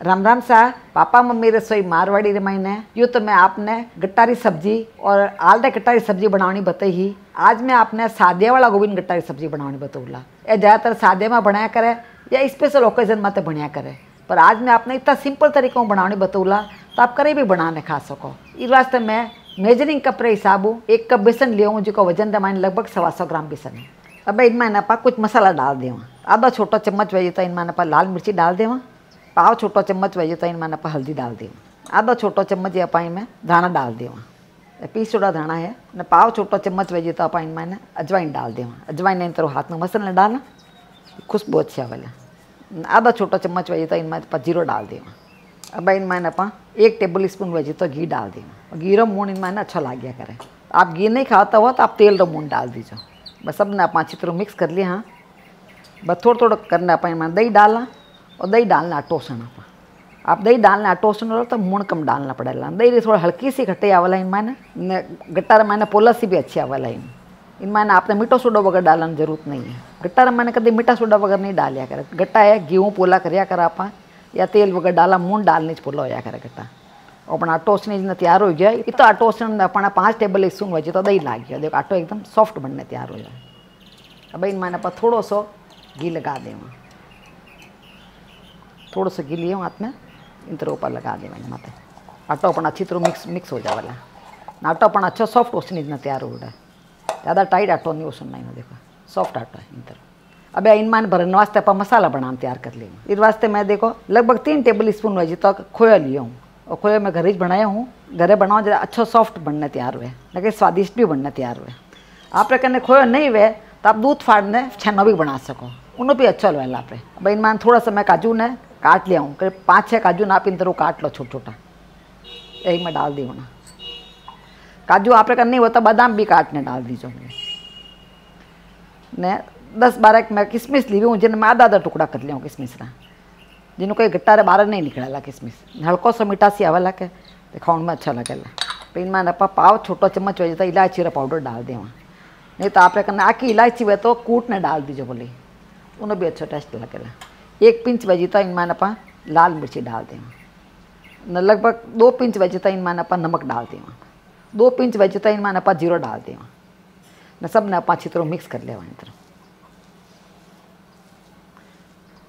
राम राम सा papa mummy रसोई मारवाड़ी रमाइन है। यूँ तो मैं आपने गट्टारी सब्जी और आलदा गट्टारी सब्जी बनानी बताई ही। आज मैं आपने सादे वाला गोबिंद गट्टारी सब्जी बनानी बताऊला। ये ज़्यादातर सादे में बनाया करे या स्पेशल ओकेजन में तो बनाया करे, पर आज मैं आपने इतना सिंपल तरीक़ों बनानी बताऊला तो आप कहीं भी बनाने खा सको। इस वास्ते मैं मेजरिंग कप रे हिसाबू 1 कप बेसन लिया हूँ, जो वजन रमाइन लगभग 125 ग्राम बेसन है। अब इनमें आप कुछ मसाला डाल देवा। आधा छोटा चम्मच वही तो इनमें आप लाल मिर्ची डाल देवा। पाव छोटो चम्मच वही तो इनमें आप हल्दी डाल देवा। आधा छोटो चम्मच आप इनमें धाना डाल देवा, पीसोड़ा धाना है न। पाव छोटो चम्मच वही तो आप इनमें अजवाइन डाल देवा। अजवाइन इन तरह हाथ में मसाला डालना, खुशबू अच्छी आवेला। आधा छोटो चम्मच वही तो इनमें आप जीरो डाल देवा। अब इनमें आप 1 टेबल स्पून वही तो घी डाल देवा। घी रो मून इनमें अच्छा लाग्या करे। आप घी नहीं खाता हो तो आप तेल रो मून डाल दीजिए। बस सब ने आप अच्छी तरह मिक्स कर लिया। हाँ, बस थोड़ा थोड़ा करना आप इनमें दही डालना और दही डालना टोसना। आप दही डालना टोसना तो मूण कम डालना पड़ेगा। दही थोड़ा हल्की सी खट्टी आवेला इनमें न। गट्टा मैंने पोला सी भी अच्छी आवेला इनमें आपने मीठो सोडा वगैरह डालने जरूरत नहीं है। गट्टा मैंने कभी मीठा सोडा वगैरह नहीं डालिया करे। गट्टा है गेहूँ पोला करिया कर आप, या तेल वगैरह डाला मून डालने पोला होया करे गट्टा। और अपना टोसने जितना तैयार हो गया तो आटोसन अपना 5 टेबल स्पून वजह तो दही लाग गया। देखो आटो एकदम सॉफ्ट बनने तैयार हो जाए। अब इनमें आप थोड़ा सो घी लगा देवा। थोड़ा सा घी लिए हाथ में इन तरह ऊपर लगा देवा इन माते। आटो अपना अच्छी तरह मिक्स हो जाएगा। आटो अपना अच्छा सॉफ्ट ओसने जितना तैयार हो रहा है। ज़्यादा टाइट आटो नहीं ओसना नहीं, देखो सॉफ्ट आटो है इन तरह। अब इनमान भरने वास्ते आप मसाला बनाना तैयार कर लेंगे। इस वास्ते मैं देखो लगभग 3 टेबल स्पून वजह तक खोया लिया हूँ। और खोया मैं घर ही बनाया हूँ। घरे बनाओ जरा अच्छा सॉफ्ट बनने तैयार हुए, लेकिन स्वादिष्ट भी बनने तैयार हुए। आप कहने खोया नहीं हुए तो आप दूध फाड़ने छेना भी बना सको, उन्होंने भी अच्छा लगेगा आप। अब इनमें थोड़ा सा मैं काजू ने काट लिया हूँ, करीब 5-6 काजू ना आप इन तरह काट लो छोटा छोटा। यही मैं डाल दी हूँ ना। काजू आप नहीं होता बादाम भी काटने डाल दीजिए ने। 10-12 मैं किशमिश ली हूँ, जिन्हें मैं आधा टुकड़ा कर लिया हूँ किशमिश का, जिन्होंने कोई गट्टा रे बाहर नहीं निकलेला। किशमिश हल्को सा मीठा सी आवेला के खाने में अच्छा लगेगा। फिर इनमें आप पाव छोटो चम्मच वजह तो इलायची रा पाउडर डाल देवा। नहीं तो आप आखी इलायची हुए तो कूट ने डाल दीजिए बोली, उन्हें भी अच्छा टेस्ट लगेगा। 1 पिंच वजह तो इनमें आप लाल मिर्ची डाल देवा। न लगभग 2 पिंच वजह तो इनमें आप नमक डाल देवा। 2 पिंच वजह तो इनमें आप जीरो डाल देवा। न सब ने आप अच्छी तरह मिक्स कर लेवा। इन तरह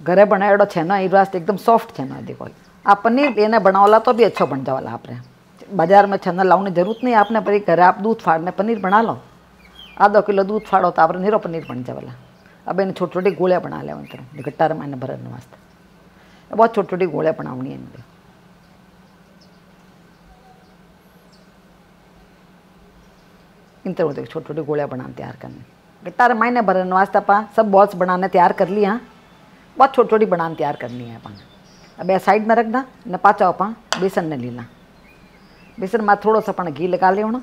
घरे बनाएड़ो छेना इस वास्ते एकदम सॉफ्ट छेना है। देखो आप पनीर लेने बनावला तो भी अच्छा बन जावाला। आपने बाजार में छेना लाने जरूरत नहीं आपने, पर घरे आप दूध फाड़ने पनीर बना लो। आधा किलो दूध फाड़ो तो आप नीरो पनीर बन जावाला। अब इन छोटी छोटी गोलियाँ बना ले तरह गट्टा मैंने भरने वास्ते बहुत छोटी छोटी गोलियाँ बनानी है इनमें। इन तरह देखो छोटी छोटी गोलियाँ बनाने तैयार करनी। गट्टा मैंने भरने वास्ते आप सब बॉल्स बनाने तैयार कर लिया। बहुत छोटी छोटी बनाने तैयार करनी है अपन। अब यह साइड में रख दा न। पाचो आप बेसन ने लीला। बेसन में थोड़ा सा अपन घी लगा ले होना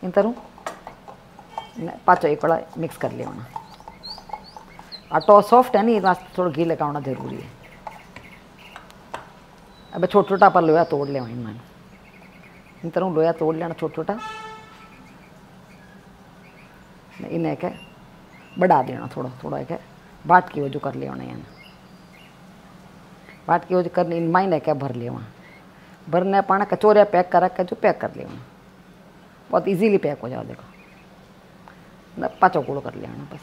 इन तरह। पाचो एक बड़ा मिक्स कर ले होना। आटो सॉफ्ट है नहीं, इस वास्ते थोड़ा घी लगाना जरूरी है। अब छोटा छोटा अपन लोया तोड़ ले इनमें। इन तरह लोया तोड़ लेना छोटा छोटा। इन्हें क्या बढ़ा देना थोड़ा थोड़ा। एक बाट की वजह कर ले होना यानी बाट की वजह करनी। इन मायने क्या भर ले वहाँ भरने पाना कचोरिया पैक करा के जो पैक कर ले वहाँ बहुत इजीली पैक हो जाओ। देखो न पाँचों गोलो कर ले आना बस।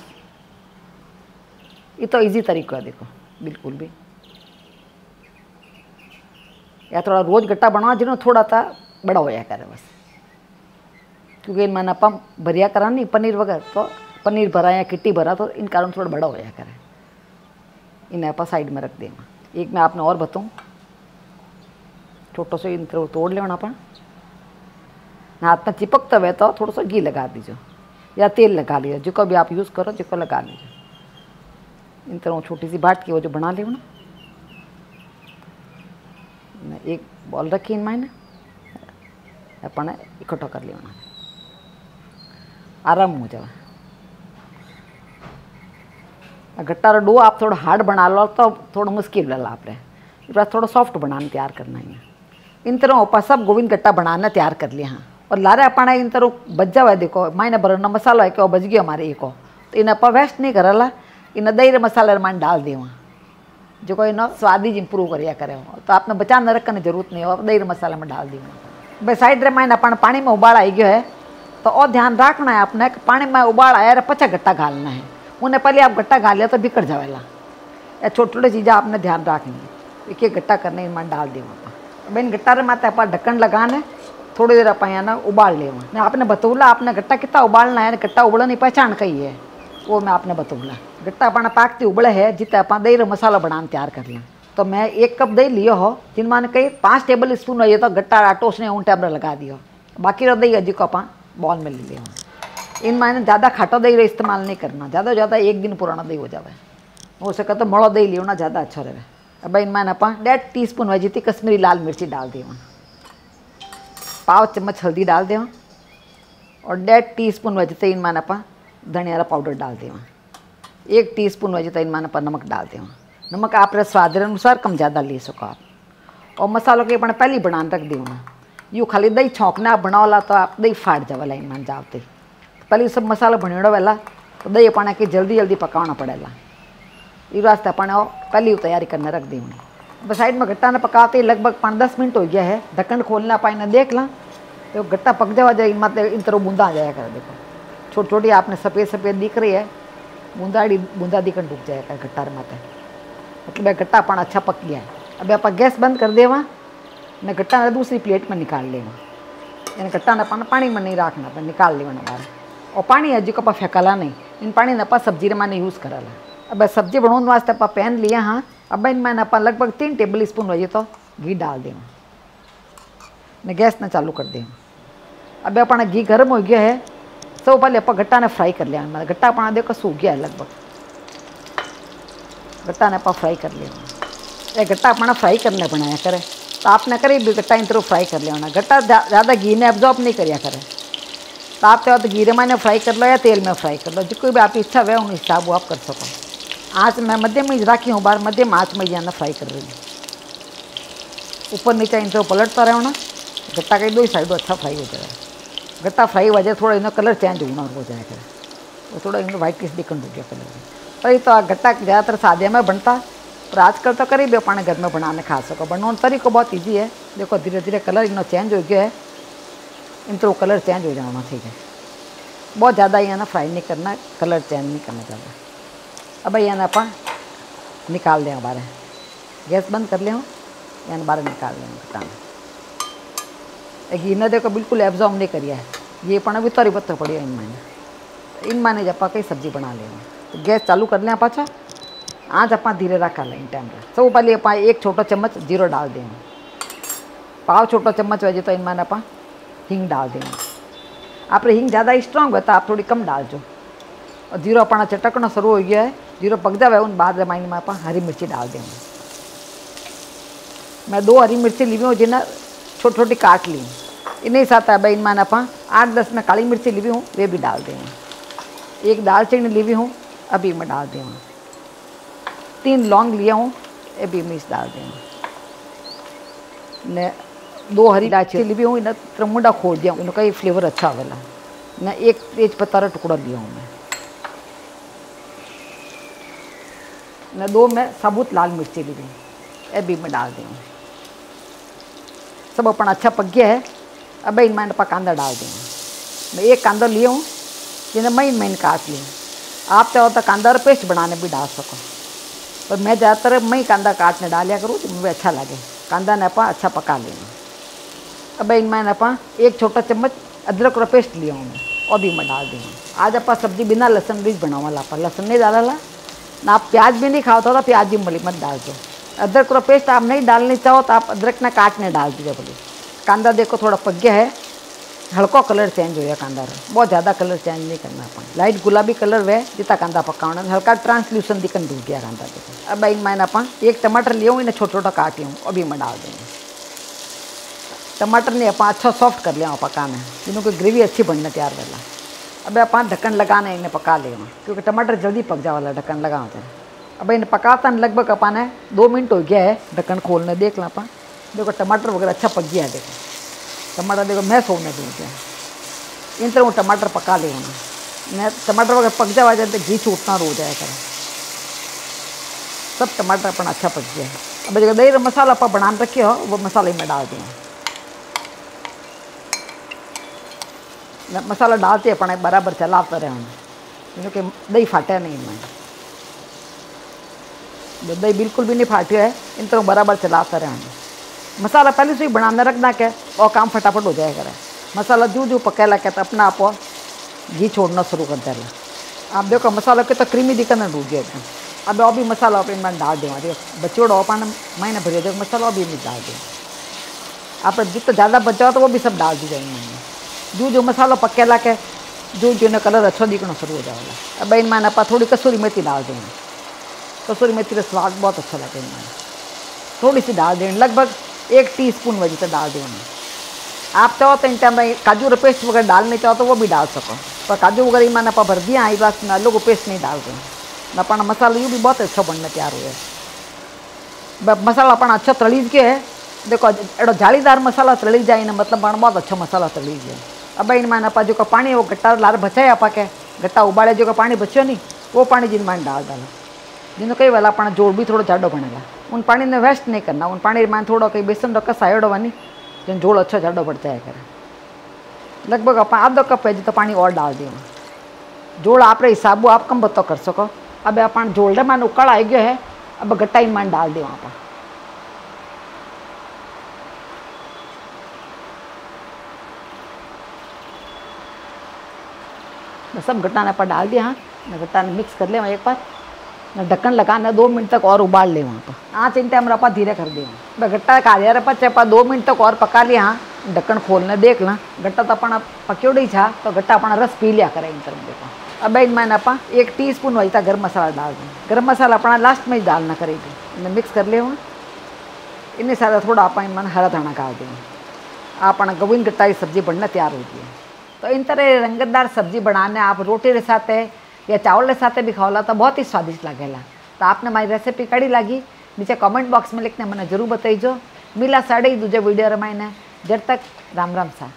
ये तो इजी तरीका है देखो बिल्कुल भी। या थोड़ा रोज गट्टा बनवा जिन्होंने थोड़ा सा बड़ा होया करे बस, क्योंकि इन मैंने पम्प भरिया करा नहीं पनीर वगैरह तो पनीर भरा या किट्टी भरा तो इन कारण थोड़ा बड़ा होया करे। इन्हें आप साइड में रख देना। एक मैं आपने और बताऊँ, छोटो से इन तरह तोड़ लेना अपन। हाथ में चिपकता हुए तो थोड़ा सा घी लगा दीजिए या तेल लगा लीजिए, जो को भी आप यूज़ करो जो को लगा लीजिए। इन तरह छोटी सी बाट की वो जो बना ले ना। एक बॉल रखी इन मैंने अपन इकट्ठा कर लेना, आराम हो जाए। गट्टा डो आप थोड़ा हार्ड बना लो तो थोड़ा मुश्किल लगा आपने। थोड़ा सॉफ्ट बनाने तैयार करना है। इन तरह ऊपर सब गोविंद गट्टा बनाना तैयार कर लिया। हाँ, और लारे अपना इन तरह बच जावा। देखो मैंने भरना मसाला है कि बच गया हमारे एक तो इन आप वेस्ट नहीं करला। इन दही रे मसाला मान डाल देवा। जो कोई ना स्वादी इम्प्रूव करिया करे हो। तो आपने बचा न रखने जरूरत नहीं हो, दही मसाला में डाल दी। भाई साइड रे मैंने अपन पानी में उबाल आई गयो है, तो और ध्यान रखना है आपने कि पानी में उबाल आया रे पचा गट्टा घालना है। उन्हें पहले आप गट्टा घाल लिया तो बिगड़ जावेला। या छोटी छोटी चीज़ें आपने ध्यान रखनी। एक एक गट्टा करने इनमें डाल दें। भाई गट्टा रे माथे आप ढक्कन लगाने थोड़ी देर आप ना उबाल ले। आपने बतौला आपने गट्टा कितना उबालना है, गट्टा उबलने पहचान कही है वो मैं आपने बतौला। गट्टा अपना पाकती उबले है जितने आप दही रो मसाला बनाने तैयार कर लें। तो मैं 1 कप दही लियो हो, जिनमें कहीं 5 टेबल स्पून हो तो गट्टा आटो उसने उन टेबल लगा दियो। बाकी रो दही अजी को आप बॉल में ले लियो। इनमें ज़्यादा खाटो दही रो इस्तेमाल नहीं करना, ज़्यादा ज़्यादा 1 दिन पुराना दही हो जाए। हो सके तो मोड़ो दही लियो ना, ज़्यादा अच्छा रहे। अब इनमें आप 1.5 टीस्पून वही थी कश्मीरी लाल मिर्ची डाल दें, 1 चम्मच हल्दी डाल दें और 1.5 टीस्पून वही थे इनमें आप धनिया पाउडर डाल दें। 1 टीस्पून वही थे इनमें आप नमक डाल दें। नमक आप स्वाद अनुसार कम ज़्यादा ले सको आप। और मसालों के अपने पहले बना रख दी ना, यूँ खाली दही छौंकना बनाओला तो आप दही फाट जावेला। इन जाते पहले सब मसाला भणेड़ो वेला तो दही अपने की जल्दी जल्दी पकाना पड़ेगा। इस वास्ते अपने पहले तैयारी करने रख दी उन्हें। बस साइड में गट्टा ने पकाते ही लगभग 5-10 मिनट हो गया है। ढक्कन खोलना पानी देख ला तो गट्टा पक जावा जाए। इनमें इन तरह बूंदा आ जाया कर। देखो छोटी छोटी आपने सफ़ेद सफ़ेद दिख रही है, बूंदा दिखन डूब जाए कर गट्टा माते, मतलब गट्टा अपना अच्छा पक गया है। अब आप गैस बंद कर देवा ने गट्टा ने दूसरी प्लेट में निकाल लेवा। यानी गट्टा ने पानी में नहीं रखना, तो निकाल लेवा बाहर। और पानी अजी को फेंकाला नहीं, इन पानी ने सब्जी में यूज़ कराला। अब सब्जी बनाने वास्ते आप पैन लिया। हाँ अब इनमें आप लगभग 3 टेबल स्पून वही तो घी डाल दें ने गैस ने चालू कर दें। अब अपना घी गर्म हो गया है। सब पहले आप गट्टा ने फ्राई कर लिया। गट्टा अपना देखो सूख गया है लगभग, गट्टा ने आप फ्राई कर लिया। ये गट्टा अपना फ्राई करने बनाया करे तो आपने करे भी गट्टा इन तरह फ्राई कर लिया। गट्टा ज़्यादा घी ने एब्जॉर्ब नहीं करिया करे, तो आप चाहो तो घी में फ्राई कर लो या तेल में फ्राई कर लो, जो कोई भी आपकी इच्छा है उन हिसाब वो आप कर सको। आँच मैं मध्यम में रखी हूँ, बार मध्यम आँच में जाना फ्राई कर रही हूँ। ऊपर नीचे इन तरह पलटता रहो ना, गट्टा के 2 साइडों अच्छा फ्राई हो जाएगा। गट्टा फ्राई हो जाए थोड़ा इन्हें कलर चेंज होना हो जाएगा, वो थोड़ा इन्हें वाइटिश दिखन हो गया कलर में। पर तो गट्टा ज़्यादातर सादे में बनता, पर आजकल तो करीब अपने घर में बनाने खा सको। बनाने तरीको बहुत ईजी है। देखो धीरे धीरे कलर इन्हें चेंज हो गया है, इन तरह कलर चेंज हो जाना चाहिए। बहुत ज़्यादा ये ना फ्राई नहीं करना, कलर चेंज नहीं करना ज़्यादा। अब ये ना अपन निकाल दें बाहर, गैस बंद कर ले यानी बाहर निकाल दें गट्टा में। घी ने देखो बिल्कुल एब्जॉर्ब नहीं करिया है, ये पण भी तरी पत्थर पड़ी है इनमें जब कई सब्जी बना लें। तो गैस चालू कर लें पाछा, आज आप धीरे रखा लें टाइम पर। सब पहले आप 1 छोटा चम्मच जीरो डाल दें, 1/2 छोटा चम्मच वजह तो इनमें आप हिंग डाल दें। आप हिंग ज़्यादा स्ट्रॉन्ग है तो आप थोड़ी कम डाल जो। और जीरो अपना चटकना शुरू हो गया है, जीरो पक जाए उन बाद जमाइन में आप हरी मिर्ची डाल देंगे। मैं 2 हरी मिर्ची ली हूँ जिन्हें छोटी छोटी काट ली। इन्हीं साथ अब इनमें आप 8-10 में काली मिर्ची ली हूँ, वे भी डाल देंगे। 1 दालचीनी ली हूँ, अभी मैं डाल देंगे। 3 लौंग लिया हूँ, ये भी मिर्च डाल देंगे। ने 2 हरी इलायची ली हूँ, इन्हें त्रमुंडा खोल दिया इन्हें कई फ्लेवर अच्छा आवेला। ने 1 तेज पत्ता का टुकड़ा लिया हूँ मैं, ने 2 में साबुत लाल मिर्ची ली हूँ, ये भी मैं डाल देंगे। सब अपना अच्छा पक गया है। अब इनमें आप कांदा डाल देंगे। मैं 1 कांदा लिए हूँ, जिन्हें महीन काट ली। आप चाहो तो कांदा और पेस्ट बनाने भी डाल सको, पर मैं ज़्यादातर मैं कांदा काटने डालिया करूँ तो मुझे अच्छा लगे। कांदा ने आप अच्छा पका लेंगे। अब इनमें आप 1 छोटा चम्मच अदरक और पेस्ट लिया हूँ मैं, और भी मैं डाल देंगे। आज आप सब्जी बिना लहसुन भी बनावाला, आप लहसुन नहीं डाला ना, आप प्याज भी नहीं खाओ तो प्याज भी मली मत डाल दो। अदरक और पेस्ट आप नहीं डालनी चाहो तो आप अदरक ना काटने डाल दीजिए बोले। कांदा देखो थोड़ा पक गया है, हल्का कलर चेंज हो गया कांदा रे, बहुत ज़्यादा कलर चेंज नहीं करना अपन। लाइट गुलाबी कलर वे जितना कांदा पकाना, हल्का ट्रांसल्यूशन दिखन डूब गया कांदा देखो। अब इनमें अपन 1 टमाटर लिया हूँ, इन्हें छोटा छोटा काटी हूँ, अभी मैं डाल देंगे। टमाटर ने अपन अच्छा सॉफ्ट कर लिया पकाना, जिन्हों की ग्रेवी अच्छी बनने तैयार वाला। अब अपन ढक्कन लगाना इन्हें पका ले, क्योंकि टमाटर जल्दी पक जा वाला ढक्कन लगा होता है। अब इन्हें पकाता लगभग अपन है 2 मिनट हो गया है। ढक्कन खोलने देख ला अपन, देखो टमाटर वगैरह अच्छा पक गया है। देखो टमाटर देखो मैं सोने दूँ क्या इन तरह वो टमाटर पका ले होना। टमाटर वगैरह पक जावा जाए तो घी छूटना रो जाए कर। सब टमाटर अपन अच्छा पक गया। अब जो दही मसाला अपन बना रखे हो वो मसाले में डाल दें। मसाला डालते अपन बराबर चलाते रहे क्योंकि दही फाटे नहीं मैं। दही बिल्कुल भी नहीं फाटी है, इन तो बराबर चलाते रहे। मसाला पहले से ही बनाने रखना के और काम फटाफट हो जाएगा। मसाला जो पकेला के तो अपना आप घी छोड़ना शुरू कर देगा। आप देखो मसाला के तो क्रीमी दिखने डूब गया एकदम। अब और भी मसाला अपन डाल दें। देखो बचोड़ा अपन मैंने भरिया देखो मसाला भी नहीं डाल दें। आप जितना ज़्यादा बचा तो वो भी सब डाल दी जाएंगे मैंने। जो मसाला पकेला के जो ने कलर अच्छा दिखना शुरू हो जाएगा। अब इन मैंने आप थोड़ी कसूरी मेथी डाल देंगे। कसूरी मेथी का स्वाद बहुत अच्छा लगेगा। मैंने थोड़ी सी डाल दें, लगभग 1 टीस्पून वजह से डाल दें। आप चाहो तो इन टाइम काजू का पेस्ट वगैरह डालने चाहो तो वो भी डाल सको, पर काजू वगैरह मैंने आप भर दिया आई बात में आलू को पेस्ट नहीं डाल दें। अपना मसाला यूँ भी बहुत अच्छा बनने तैयार हुआ है। मसाला अपना अच्छा तली के है। देखो एडो जालीदार मसाला तली जाए ना मतलब बहुत अच्छा मसाला तली गया। अब इन मैंने आप जो पानी वो गट्टा लार बचाए आप के गट्टा उबाले जो पानी बचो नहीं वो पानी जिन मैंने डाल डाला। जिन्होंने कई वाला अपना जोड़ भी थोड़ा जाडो बनेगा। उन पानी ने वेस्ट नहीं करना। उन पानी में थोड़ा कहीं बेसन रखा साइड वानी जिन जोड़ अच्छा जाडो बढ़ जाए करे। लगभग आप आधो कप है तो पानी और डाल दियो। जोड़ आप हिसाब आप कम बतो कर सको। अब अपन जोड़ रे मान उकड़ आई गयो है। अब गट्टा इन मान डाल दे वहाँ पर। बस सब गट्टा ने अपन डाल दिया। हाँ गट्टा ने मिक्स कर ले एक बार। ढक्कन लगाना 2 मिनट तक और उबाल ले वहाँ पर। आँच इन टाइम रपा धीरे कर दे। गट्टा खा लिया रपा चपा 2 मिनट तक और पका लिया। हाँ ढक्कन खोलने देख ला गट्टा तो अपना पक्योड़ ही था तो गट्टा अपना रस पी लिया करे इन तरह देखो। अब इन मैंने आप 1 टीस्पून वही था गर्म मसाला डाल दें। गर्म मसाला अपना लास्ट में ही डालना करेगी। इन्हें मिक्स कर ले वहाँ इन्हें सारा थोड़ा आप इन हरा धाना डाल दें। अपना गोविंद गट्टा की सब्जी बनना तैयार होती है। तो इन तरह रंगतदार सब्जी बनाने आप रोटी के साथ या चावल के साथ भी खाओला तो बहुत ही स्वादिष्ट लगेगा। तो आपने हमारी रेसिपी कड़ी लगी नीचे कमेंट बॉक्स में लिखने मैंने जरूर बताइजो। मिला साढ़े ही दूजे वीडियो रमाइने। जब तक राम राम सा।